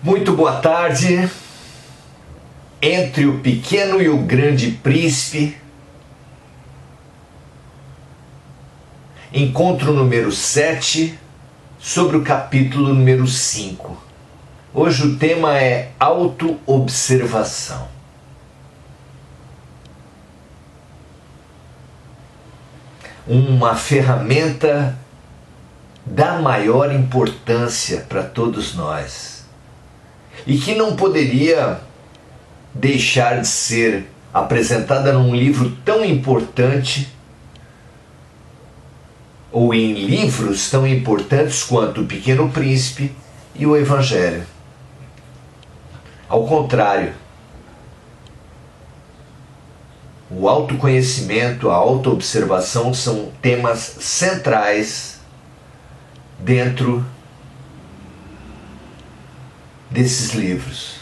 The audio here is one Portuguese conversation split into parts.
Muito boa tarde. Entre o Pequeno e o Grande Príncipe, encontro número 7, sobre o capítulo número 5. Hoje o tema é autoobservação. Uma ferramenta da maior importância para todos nós e que não poderia deixar de ser apresentada num livro tão importante ou em livros tão importantes quanto O Pequeno Príncipe e o Evangelho. Ao contrário, o autoconhecimento, a autoobservação são temas centrais dentro desses livros.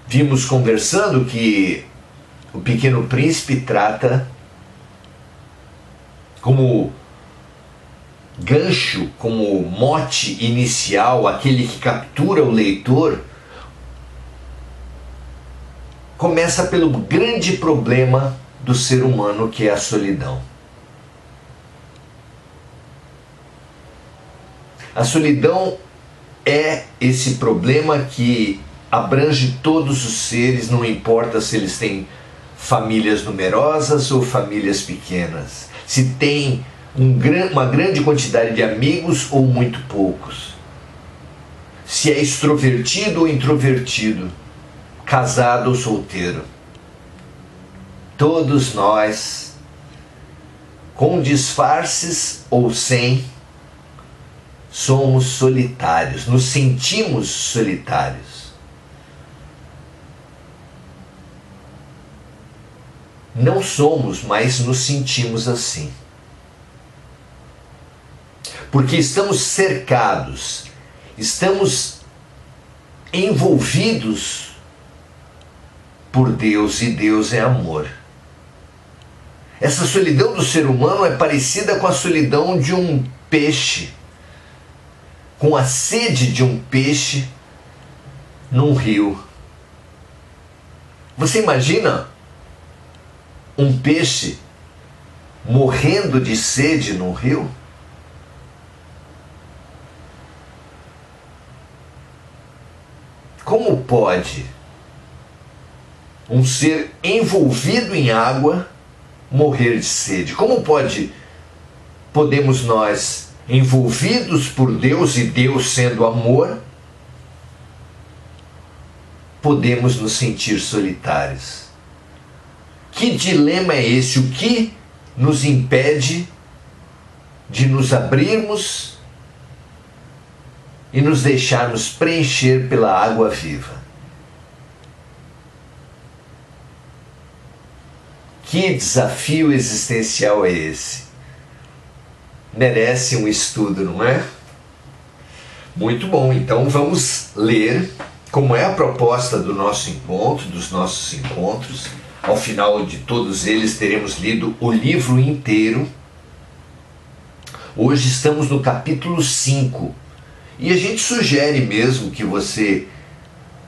Vimos conversando que O Pequeno Príncipe trata como gancho, como mote inicial, aquele que captura o leitor, começa pelo grande problema do ser humano, que é a solidão. A solidão é esse problema que abrange todos os seres, não importa se eles têm famílias numerosas ou famílias pequenas, se tem uma grande quantidade de amigos ou muito poucos, se é extrovertido ou introvertido, casado ou solteiro. Todos nós, com disfarces ou sem, somos solitários, nos sentimos solitários. Não somos, mas nos sentimos assim. Porque estamos cercados, estamos envolvidos por Deus, e Deus é amor. Essa solidão do ser humano é parecida com a solidão de um peixe, com a sede de um peixe num rio. Você imagina um peixe morrendo de sede num rio? Como pode um ser envolvido em água morrer de sede? Como podemos nós, envolvidos por Deus e Deus sendo amor, podemos nos sentir solitários? Que dilema é esse? O que nos impede de nos abrirmos e nos deixarmos preencher pela água viva? Que desafio existencial é esse? Merece um estudo, não é? Muito bom, então vamos ler como é a proposta do nosso encontro, dos nossos encontros. Ao final de todos eles teremos lido o livro inteiro. Hoje estamos no capítulo 5 e a gente sugere mesmo que você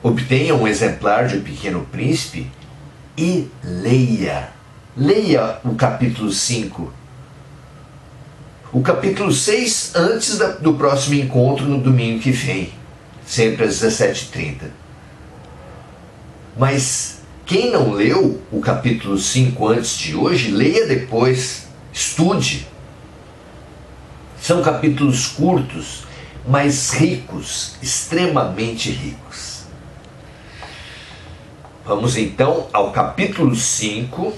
obtenha um exemplar de O Pequeno Príncipe e leia. Leia o capítulo 5. O capítulo 6 antes do próximo encontro no domingo que vem, sempre às 17h30. Mas quem não leu o capítulo 5 antes de hoje, leia depois, estude. São capítulos curtos, mas ricos, extremamente ricos. Vamos então ao capítulo 5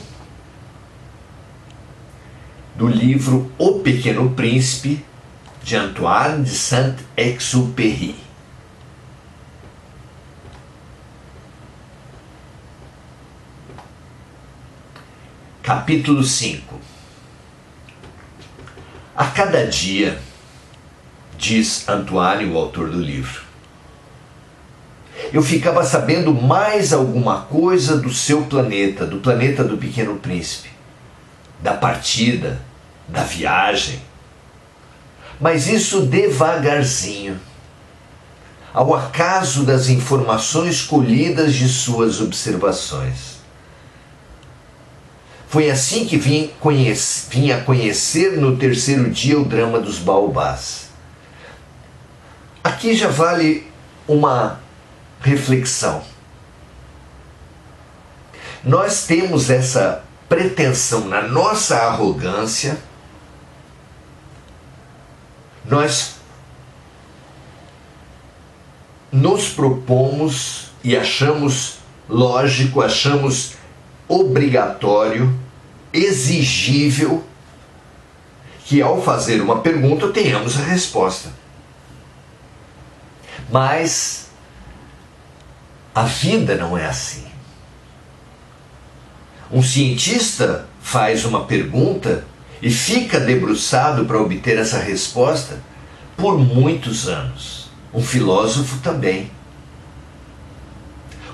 do livro O Pequeno Príncipe, de Antoine de Saint-Exupéry. Capítulo 5. A cada dia, diz Antoine, o autor do livro, eu ficava sabendo mais alguma coisa do seu planeta, do planeta do Pequeno Príncipe, da partida, da viagem. Mas isso devagarzinho. ao acaso das informações colhidas de suas observações. Foi assim que vim a conhecer no terceiro dia o drama dos baobás. Aqui já vale uma reflexão. Nós temos essa pretensão na nossa arrogância, nós nos propomos e achamos lógico, achamos obrigatório, exigível, que ao fazer uma pergunta tenhamos a resposta. Mas a vida não é assim. Um cientista faz uma pergunta e fica debruçado para obter essa resposta por muitos anos. Um filósofo também.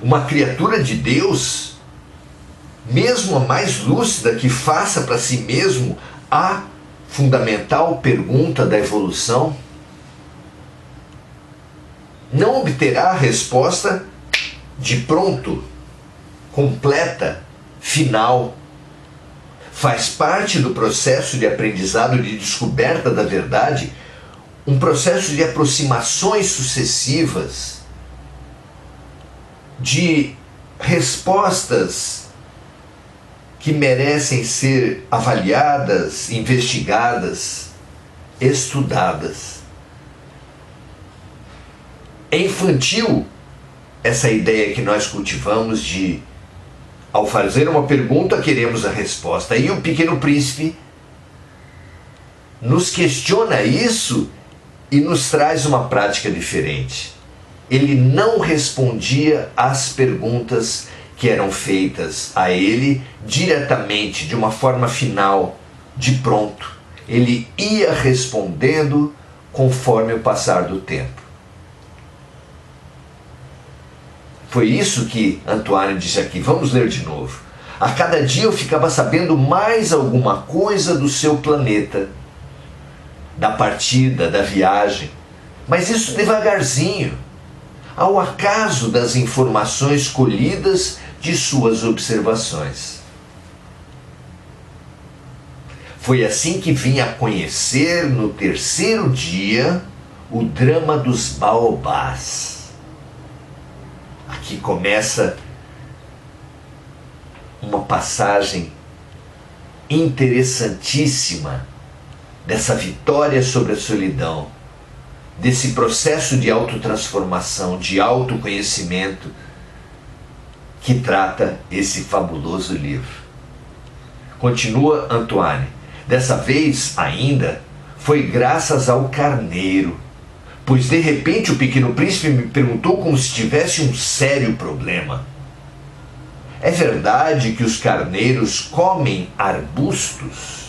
Uma criatura de Deus, mesmo a mais lúcida que faça para si mesmo a fundamental pergunta da evolução, não obterá a resposta de pronto, completa, final. Faz parte do processo de aprendizado, de descoberta da verdade, um processo de aproximações sucessivas, de respostas que merecem ser avaliadas, investigadas, estudadas. É infantil essa ideia que nós cultivamos de, ao fazer uma pergunta, queremos a resposta. E o Pequeno Príncipe nos questiona isso e nos traz uma prática diferente. Ele não respondia às perguntas que eram feitas a ele diretamente, de uma forma final, de pronto. Ele ia respondendo conforme o passar do tempo. Foi isso que Antoine disse aqui. Vamos ler de novo. A cada dia eu ficava sabendo mais alguma coisa do seu planeta, da partida, da viagem, mas isso devagarzinho, ao acaso das informações colhidas de suas observações. Foi assim que vim a conhecer no terceiro dia o drama dos baobás. Aqui começa uma passagem interessantíssima dessa vitória sobre a solidão, desse processo de autotransformação, de autoconhecimento que trata esse fabuloso livro. Continua Antoine. Dessa vez ainda foi graças ao carneiro, pois de repente o Pequeno Príncipe me perguntou como se tivesse um sério problema. É verdade que os carneiros comem arbustos?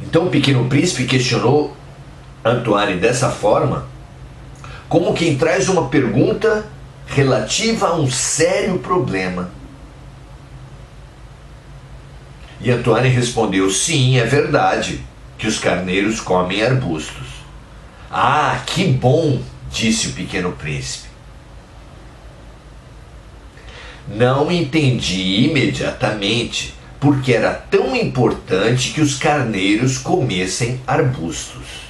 Então o Pequeno Príncipe questionou Antoine dessa forma, como quem traz uma pergunta relativa a um sério problema. E Antoine respondeu: sim, é verdade que os carneiros comem arbustos. Ah, que bom, disse o Pequeno Príncipe. Não entendi imediatamente porque era tão importante que os carneiros comessem arbustos.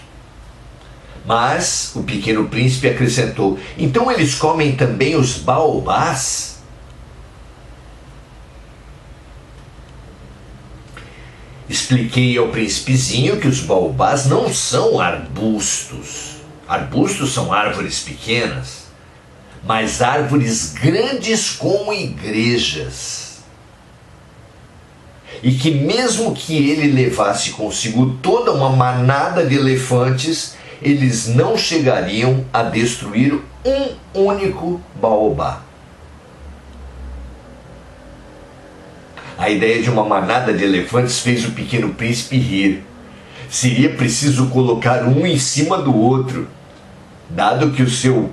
Mas o Pequeno Príncipe acrescentou: então eles comem também os baobás? Expliquei ao príncipezinho que os baobás não são arbustos. Arbustos são árvores pequenas, mas árvores grandes como igrejas. E que mesmo que ele levasse consigo toda uma manada de elefantes, eles não chegariam a destruir um único baobá. A ideia de uma manada de elefantes fez o Pequeno Príncipe rir. Seria preciso colocar um em cima do outro, dado que o seu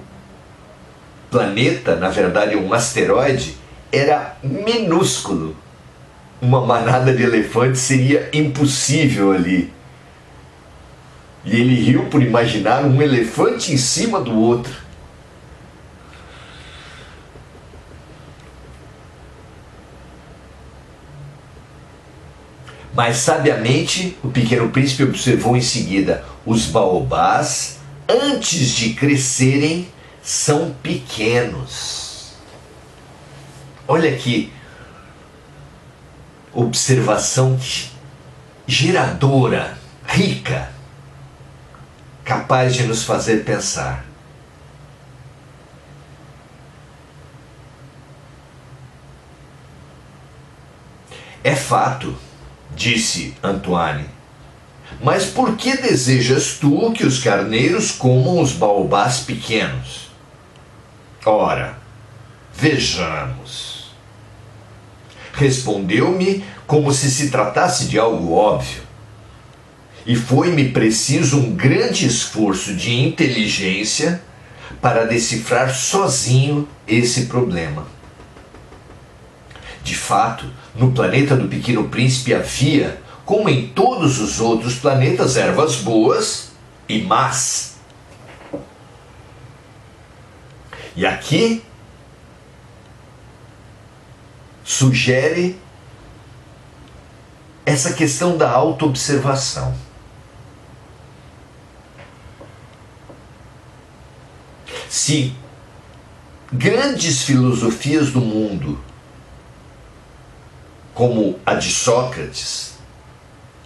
planeta, na verdade um asteroide, era minúsculo. Uma manada de elefantes seria impossível ali. E ele riu por imaginar um elefante em cima do outro. Mas sabiamente o Pequeno Príncipe observou em seguida: os baobás, antes de crescerem, são pequenos. Olha que observação geradora, rica, capaz de nos fazer pensar. É fato, disse Antoine, mas por que desejas tu que os carneiros comam os baobás pequenos? Ora, vejamos. Respondeu-me como se tratasse de algo óbvio. E foi-me preciso um grande esforço de inteligência para decifrar sozinho esse problema. De fato, no planeta do Pequeno Príncipe havia, como em todos os outros planetas, ervas boas e más. E aqui sugere essa questão da autoobservação. Se grandes filosofias do mundo, como a de Sócrates,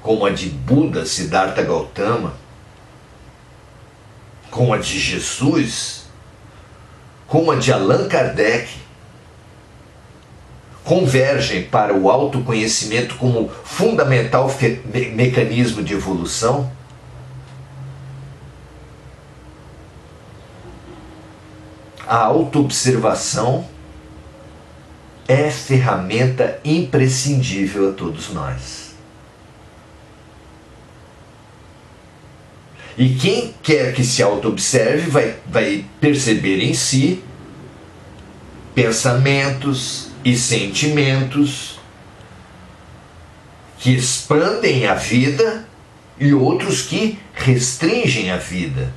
como a de Buda, Siddhartha Gautama, como a de Jesus, como a de Allan Kardec, convergem para o autoconhecimento como fundamental mecanismo de evolução, a autoobservação é ferramenta imprescindível a todos nós. E quem quer que se autoobserve vai perceber em si pensamentos e sentimentos que expandem a vida e outros que restringem a vida.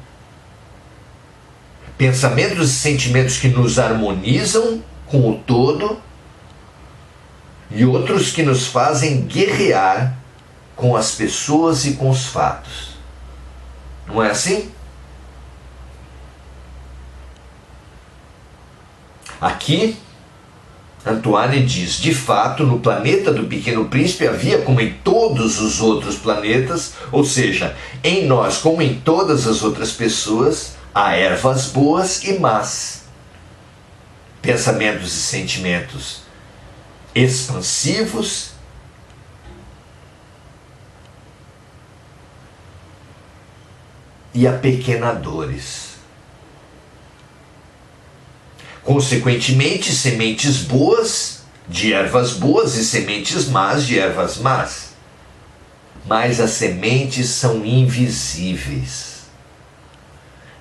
Pensamentos e sentimentos que nos harmonizam com o todo e outros que nos fazem guerrear com as pessoas e com os fatos. Não é assim? Aqui, Antoine diz: de fato, no planeta do Pequeno Príncipe havia, como em todos os outros planetas, ou seja, em nós como em todas as outras pessoas, há ervas boas e más, pensamentos e sentimentos expansivos e apequenadores. Consequentemente, sementes boas de ervas boas e sementes más de ervas más. Mas as sementes são invisíveis.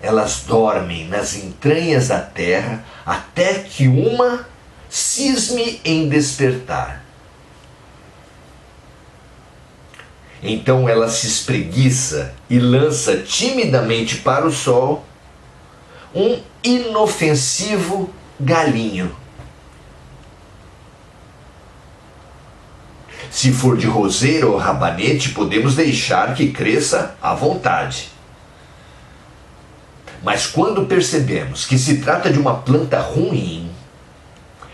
Elas dormem nas entranhas da terra até que uma cisme em despertar. Então ela se espreguiça e lança timidamente para o sol um inofensivo galinho. Se for de roseira ou rabanete, podemos deixar que cresça à vontade. Mas quando percebemos que se trata de uma planta ruim,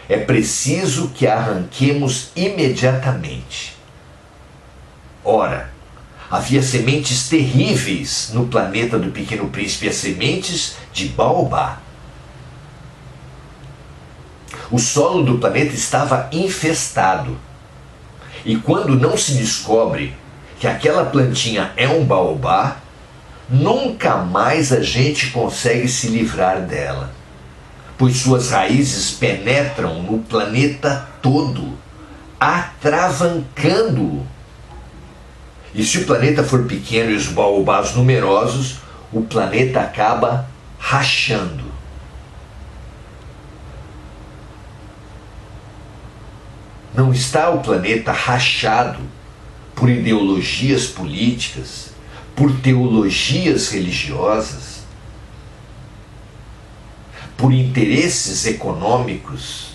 é preciso que a arranquemos imediatamente. Ora, havia sementes terríveis no planeta do Pequeno Príncipe, as sementes de baobá. O solo do planeta estava infestado. E quando não se descobre que aquela plantinha é um baobá, nunca mais a gente consegue se livrar dela, pois suas raízes penetram no planeta todo, atravancando-o. E se o planeta for pequeno e os baobás numerosos, o planeta acaba rachando. Não está o planeta rachado por ideologias políticas, por teologias religiosas, por interesses econômicos.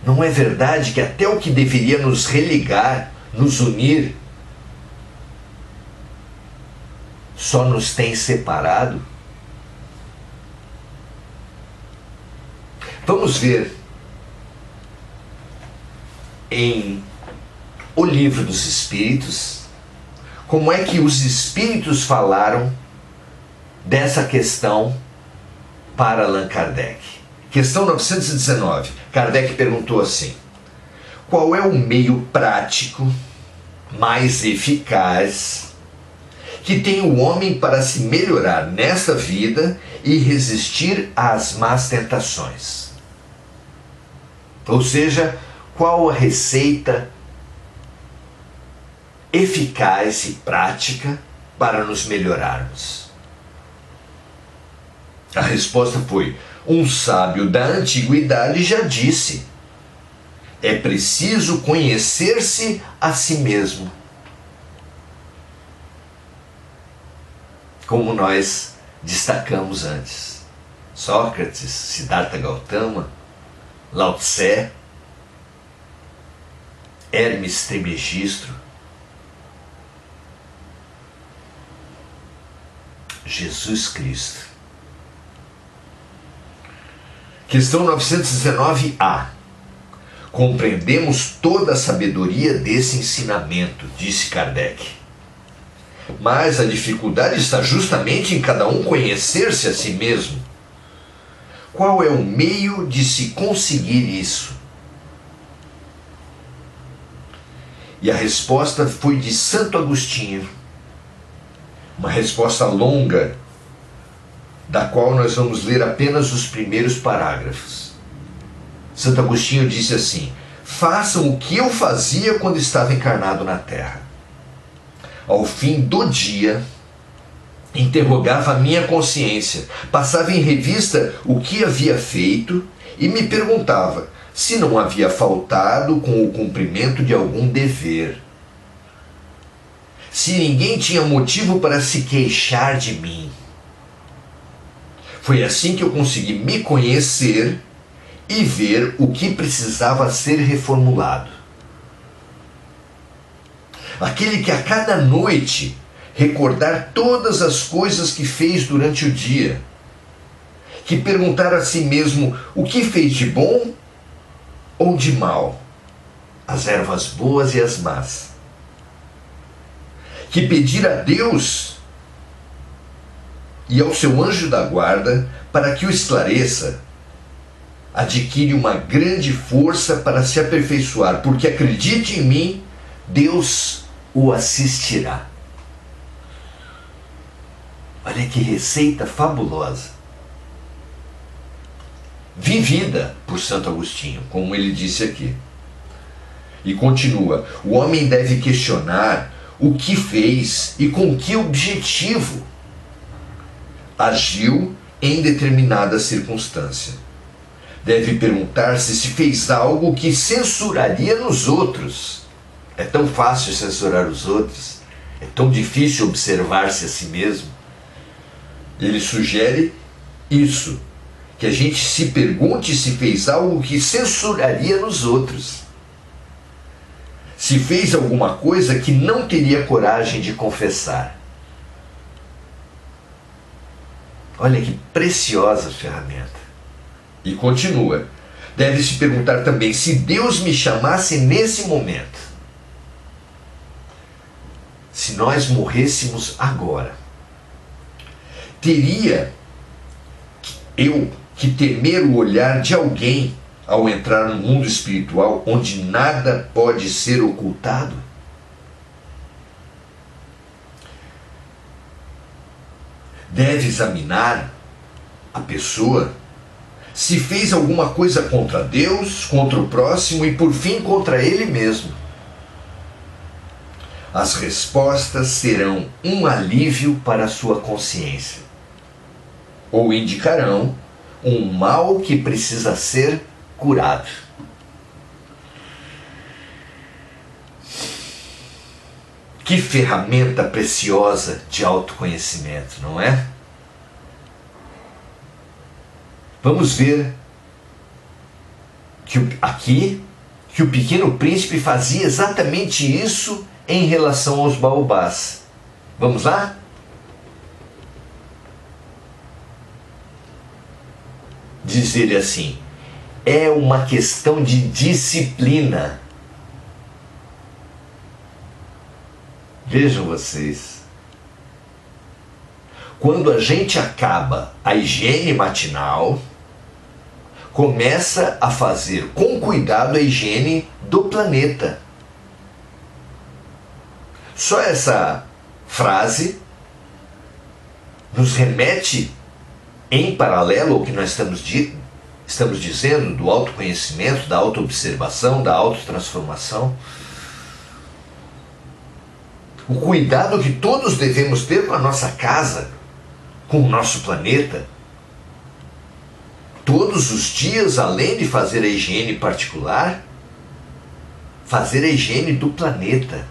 Não é verdade que até o que deveria nos religar, nos unir, só nos tem separado? Vamos ver em O Livro dos Espíritos como é que os Espíritos falaram dessa questão para Allan Kardec. Questão 919. Kardec perguntou assim: qual é o meio prático mais eficaz que tem o homem para se melhorar nesta vida e resistir às más tentações? Ou seja, qual a receita eficaz e prática para nos melhorarmos? A resposta foi: um sábio da antiguidade já disse: é preciso conhecer-se a si mesmo. Como nós destacamos antes, Sócrates, Siddhartha Gautama, Lao Tse, Hermes Trismegisto, Jesus Cristo. Questão 919A. Compreendemos toda a sabedoria desse ensinamento, disse Kardec. Mas a dificuldade está justamente em cada um conhecer-se a si mesmo. Qual é o meio de se conseguir isso? E a resposta foi de Santo Agostinho. Uma resposta longa, da qual nós vamos ler apenas os primeiros parágrafos. Santo Agostinho disse assim: façam o que eu fazia quando estava encarnado na Terra. Ao fim do dia, interrogava a minha consciência, passava em revista o que havia feito e me perguntava se não havia faltado com o cumprimento de algum dever, se ninguém tinha motivo para se queixar de mim. Foi assim que eu consegui me conhecer e ver o que precisava ser reformulado. Aquele que a cada noite recordar todas as coisas que fez durante o dia, que perguntar a si mesmo o que fez de bom ou de mal, as ervas boas e as más, que pedir a Deus e ao seu anjo da guarda para que o esclareça, adquire uma grande força para se aperfeiçoar, porque acredite em mim, Deus o assistirá. Olha que receita fabulosa, vivida por Santo Agostinho, como ele disse aqui. E continua: o homem deve questionar o que fez e com que objetivo agiu em determinada circunstância. Deve perguntar-se se fez algo que censuraria nos outros. É tão fácil censurar os outros, é tão difícil observar-se a si mesmo. Ele sugere isso, que a gente se pergunte se fez algo que censuraria nos outros, se fez alguma coisa que não teria coragem de confessar. Olha que preciosa ferramenta. E continua: deve se perguntar também se Deus me chamasse nesse momento, se nós morrêssemos agora, teria eu que temer o olhar de alguém ao entrar no mundo espiritual onde nada pode ser ocultado? Deve examinar a pessoa se fez alguma coisa contra Deus, contra o próximo e por fim contra ele mesmo. As respostas serão um alívio para a sua consciência, ou indicarão um mal que precisa ser curado. Que ferramenta preciosa de autoconhecimento, não é? Vamos ver que o Pequeno Príncipe fazia exatamente isso em relação aos baobás. Vamos lá? Diz ele assim: é uma questão de disciplina. Vejam vocês, quando a gente acaba a higiene matinal, começa a fazer com cuidado a higiene do planeta. Só essa frase nos remete em paralelo ao que nós estamos dizendo do autoconhecimento, da autoobservação, da autotransformação. O cuidado que todos devemos ter com a nossa casa, com o nosso planeta. Todos os dias, além de fazer a higiene particular, fazer a higiene do planeta.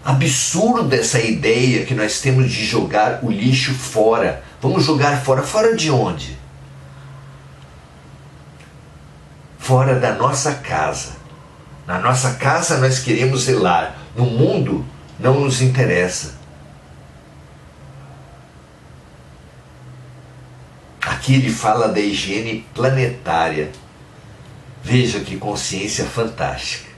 Absurda essa ideia que nós temos de jogar o lixo fora. Vamos jogar fora. Fora de onde? Fora da nossa casa. Na nossa casa nós queremos zelar. No mundo não nos interessa. Aqui ele fala da higiene planetária. Veja que consciência fantástica.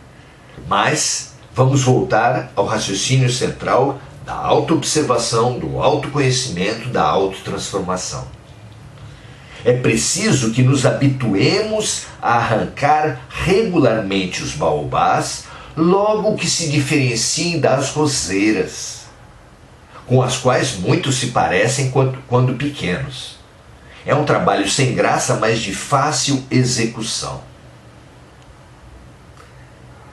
Mas vamos voltar ao raciocínio central da autoobservação, do autoconhecimento, da autotransformação. É preciso que nos habituemos a arrancar regularmente os baobás logo que se diferenciem das roseiras, com as quais muitos se parecem quando pequenos. É um trabalho sem graça, mas de fácil execução.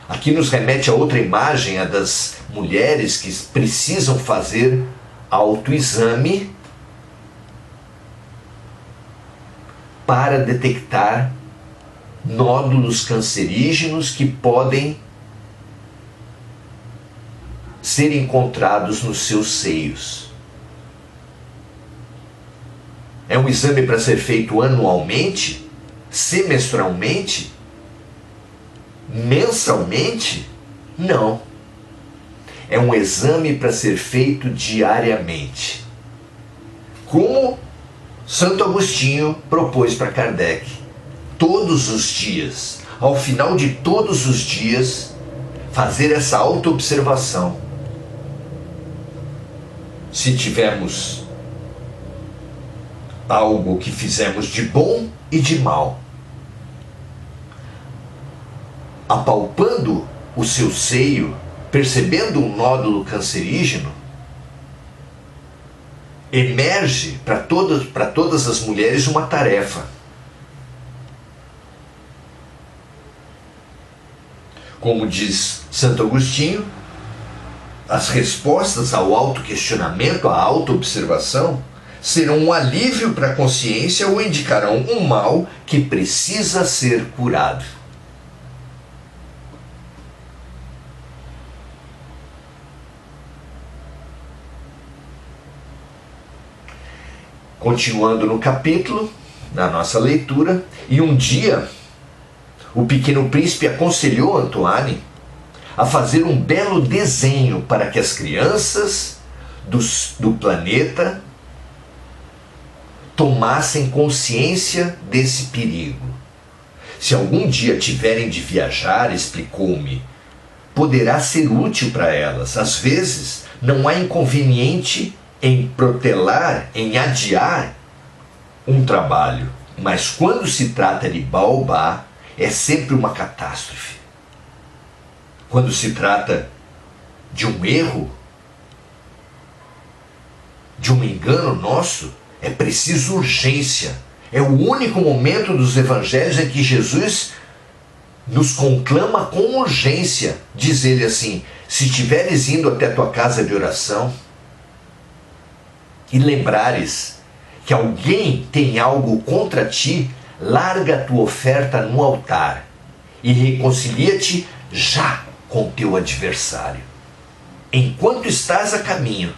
Aqui nos remete a outra imagem, a das mulheres que precisam fazer autoexame para detectar nódulos cancerígenos que podem ser encontrados nos seus seios. É um exame para ser feito anualmente, semestralmente, mensalmente? Não. É um exame para ser feito diariamente. Como Santo Agostinho propôs para Kardec. Todos os dias, ao final de todos os dias, fazer essa autoobservação. Se tivermos algo que fizemos de bom e de mal, apalpando o seu seio, percebendo um nódulo cancerígeno, emerge para todas as mulheres uma tarefa. Como diz Santo Agostinho, as respostas ao autoquestionamento, à autoobservação, serão um alívio para a consciência ou indicarão um mal que precisa ser curado. Continuando no capítulo, na nossa leitura, e um dia o Pequeno Príncipe aconselhou Antoine a fazer um belo desenho para que as crianças do planeta tomassem consciência desse perigo. Se algum dia tiverem de viajar, explicou-me, poderá ser útil para elas. Às vezes, não há inconveniente em protelar, em adiar um trabalho. Mas quando se trata de baobá, é sempre uma catástrofe. Quando se trata de um erro, de um engano nosso, é preciso urgência. É o único momento dos evangelhos em que Jesus nos conclama com urgência. Diz ele assim: se estiveres indo até a tua casa de oração e lembrares que alguém tem algo contra ti, larga a tua oferta no altar e reconcilia-te já com teu adversário, enquanto estás a caminho.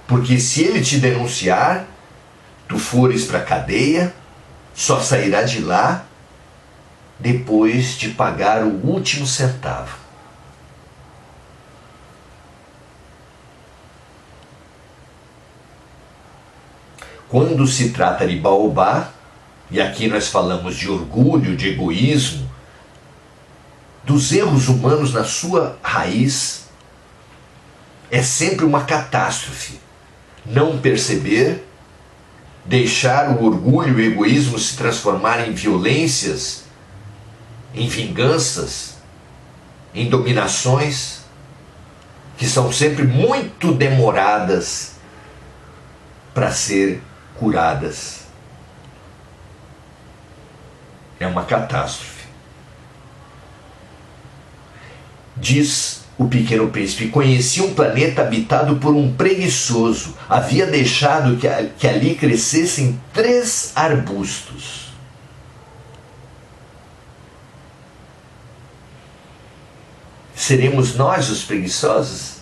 Porque se ele te denunciar, tu fores para a cadeia, só sairá de lá depois de pagar o último centavo. Quando se trata de Baobá, e aqui nós falamos de orgulho, de egoísmo, dos erros humanos na sua raiz, é sempre uma catástrofe. Não perceber, deixar o orgulho e o egoísmo se transformar em violências, em vinganças, em dominações, que são sempre muito demoradas para ser curadas. É uma catástrofe. Diz o Pequeno Príncipe: conheci um planeta habitado por um preguiçoso. Havia deixado que ali crescessem 3 arbustos. Seremos nós os preguiçosos?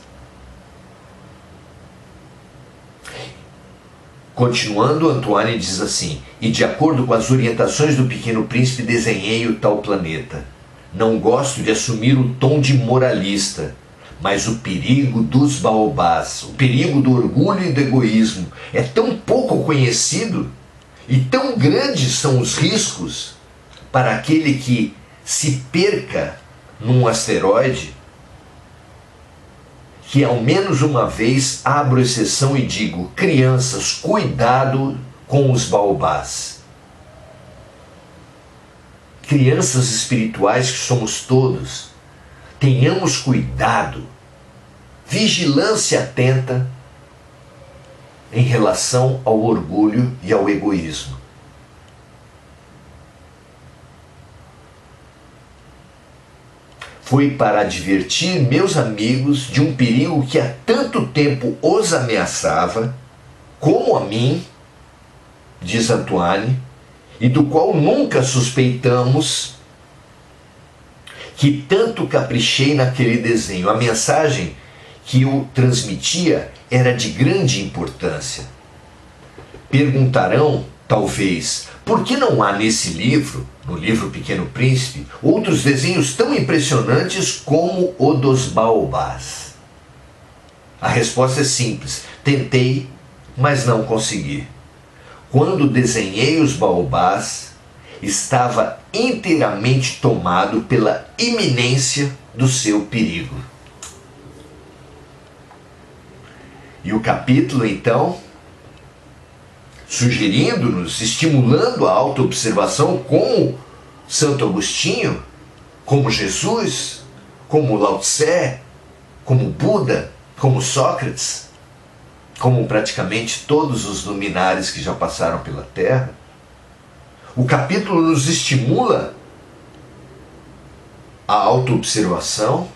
Continuando, Antoine diz assim: e de acordo com as orientações do Pequeno Príncipe desenhei o tal planeta. Não gosto de assumir o tom de moralista, mas o perigo dos baobás, o perigo do orgulho e do egoísmo é tão pouco conhecido e tão grandes são os riscos para aquele que se perca num asteroide, que ao menos uma vez abro exceção e digo: crianças, cuidado com os baobás. Crianças espirituais que somos todos, tenhamos cuidado, vigilância atenta em relação ao orgulho e ao egoísmo. Foi para advertir meus amigos de um perigo que há tanto tempo os ameaçava, como a mim, diz Antoine, e do qual nunca suspeitamos, que tanto caprichei naquele desenho. A mensagem que eu transmitia era de grande importância. Perguntarão, talvez, por que não há nesse livro, no livro Pequeno Príncipe, outros desenhos tão impressionantes como o dos baobás? A resposta é simples: tentei, mas não consegui. Quando desenhei os baobás, estava inteiramente tomado pela iminência do seu perigo. E o capítulo, então, sugerindo-nos, estimulando a autoobservação como Santo Agostinho, como Jesus, como Lao Tse, como Buda, como Sócrates, como praticamente todos os luminares que já passaram pela Terra. O capítulo nos estimula a autoobservação.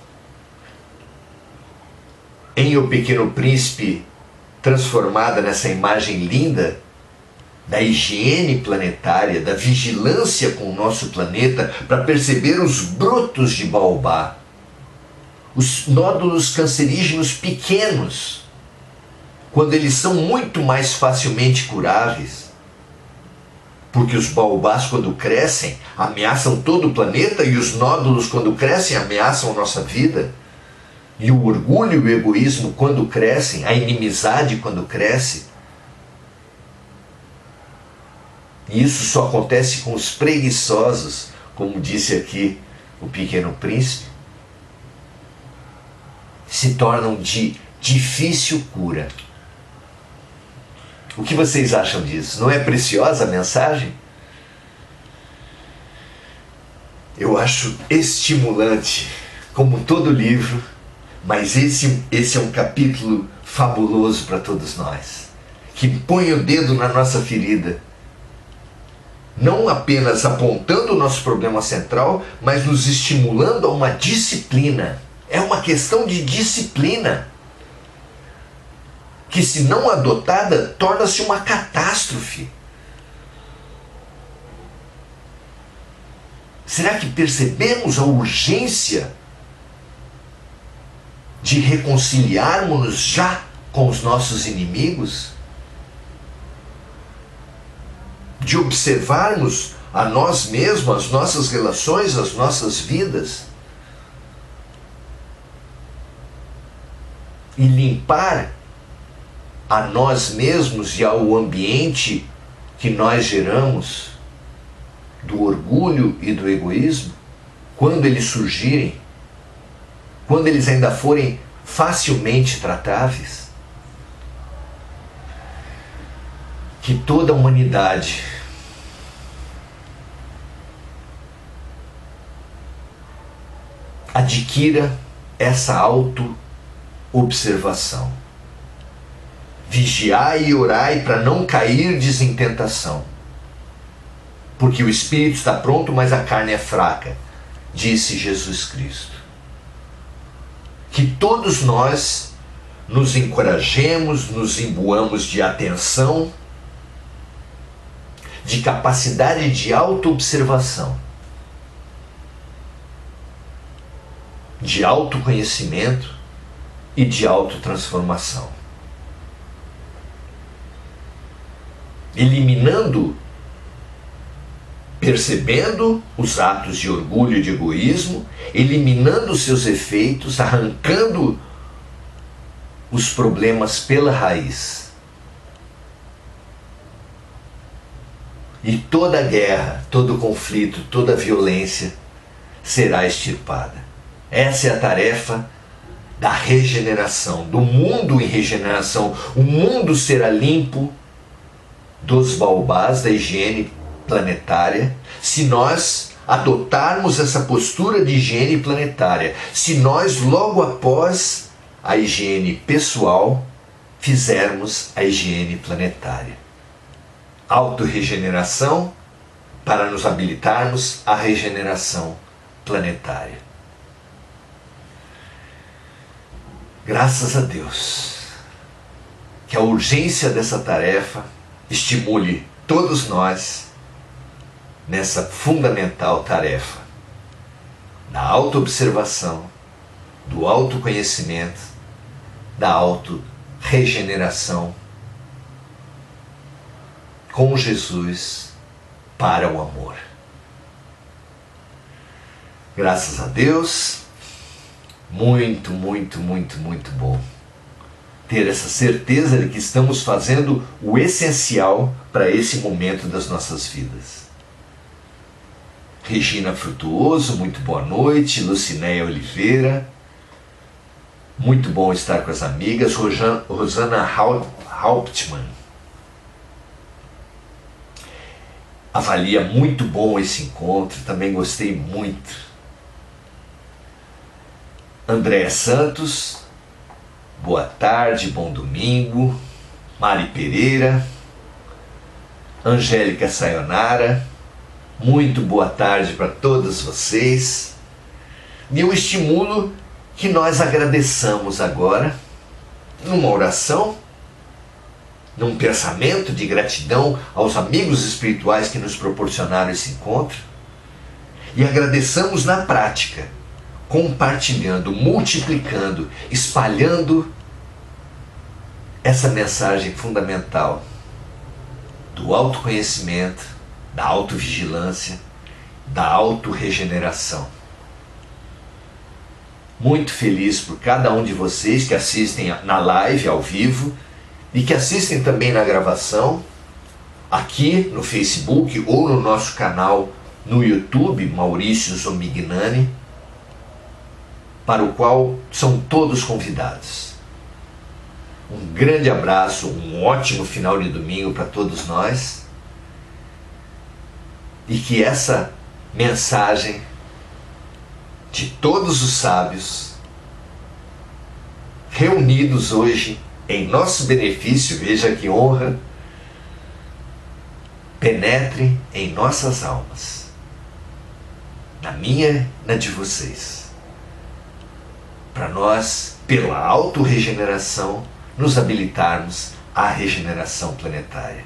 Em O Pequeno Príncipe, transformada nessa imagem linda da higiene planetária, da vigilância com o nosso planeta, para perceber os brotos de baobá, os nódulos cancerígenos pequenos, quando eles são muito mais facilmente curáveis, porque os baobás, quando crescem, ameaçam todo o planeta, e os nódulos, quando crescem, ameaçam a nossa vida. E o orgulho e o egoísmo, quando crescem, a inimizade, quando cresce, e isso só acontece com os preguiçosos, como disse aqui o Pequeno Príncipe, se tornam de difícil cura. O que vocês acham disso? Não é preciosa a mensagem? Eu acho estimulante, como todo livro, mas esse é um capítulo fabuloso para todos nós, que põe o dedo na nossa ferida, não apenas apontando o nosso problema central, mas nos estimulando a uma disciplina. É uma questão de disciplina, que, se não adotada, torna-se uma catástrofe. Será que percebemos a urgência de reconciliarmos-nos já com os nossos inimigos? De observarmos a nós mesmos, as nossas relações, as nossas vidas? E limpar a nós mesmos e ao ambiente que nós geramos do orgulho e do egoísmo, quando eles surgirem, quando eles ainda forem facilmente tratáveis? Que toda a humanidade adquira essa auto-observação. Vigiai e orai para não cairdes em tentação, porque o espírito está pronto, mas a carne é fraca, disse Jesus Cristo. Que todos nós nos encorajemos, nos imbuamos de atenção, de capacidade de autoobservação, de autoconhecimento e de autotransformação. Eliminando, percebendo os atos de orgulho e de egoísmo, eliminando os seus efeitos, arrancando os problemas pela raiz. E toda guerra, todo conflito, toda violência será extirpada. Essa é a tarefa da regeneração, do mundo em regeneração. O mundo será limpo dos baobás da higiene planetária se nós adotarmos essa postura de higiene planetária, se nós logo após a higiene pessoal fizermos a higiene planetária. Autorregeneração para nos habilitarmos à regeneração planetária. Graças a Deus que a urgência dessa tarefa estimule todos nós nessa fundamental tarefa da autoobservação, do autoconhecimento, da autorregeneração com Jesus para o amor. Graças a Deus, muito, muito, muito, muito bom ter essa certeza de que estamos fazendo o essencial para esse momento das nossas vidas. Regina Frutuoso, muito boa noite. Lucinéia Oliveira, muito bom estar com as amigas. Rosana Hauptmann, avalia muito bom esse encontro, também gostei muito. Andréa Santos, boa tarde, bom domingo. Mari Pereira, Angélica Sayonara, muito boa tarde para todos vocês. E eu estimulo que nós agradeçamos agora, numa oração, num pensamento de gratidão aos amigos espirituais que nos proporcionaram esse encontro, e agradeçamos na prática, compartilhando, multiplicando, espalhando essa mensagem fundamental do autoconhecimento, da autovigilância, da autorregeneração. Muito feliz por cada um de vocês que assistem na live ao vivo e que assistem também na gravação, aqui no Facebook ou no nosso canal no YouTube, Maurício Zomignani, para o qual são todos convidados. Um grande abraço, um ótimo final de domingo para todos nós, e que essa mensagem de todos os sábios reunidos hoje em nosso benefício, veja que honra, penetre em nossas almas, na minha e na de vocês, para nós, pela autorregeneração, nos habilitarmos à regeneração planetária.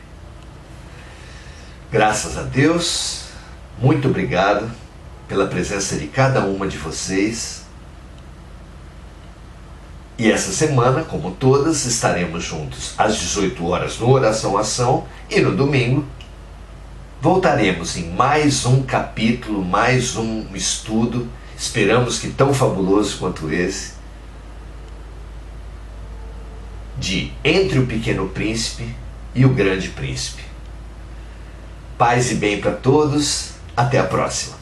Graças a Deus, muito obrigado pela presença de cada uma de vocês. E essa semana, como todas, estaremos juntos às 18 horas no Oração Ação, e no domingo voltaremos em mais um capítulo, mais um estudo, esperamos que tão fabuloso quanto esse, de Entre o Pequeno Príncipe e o Grande Príncipe. Paz e bem para todos, até a próxima.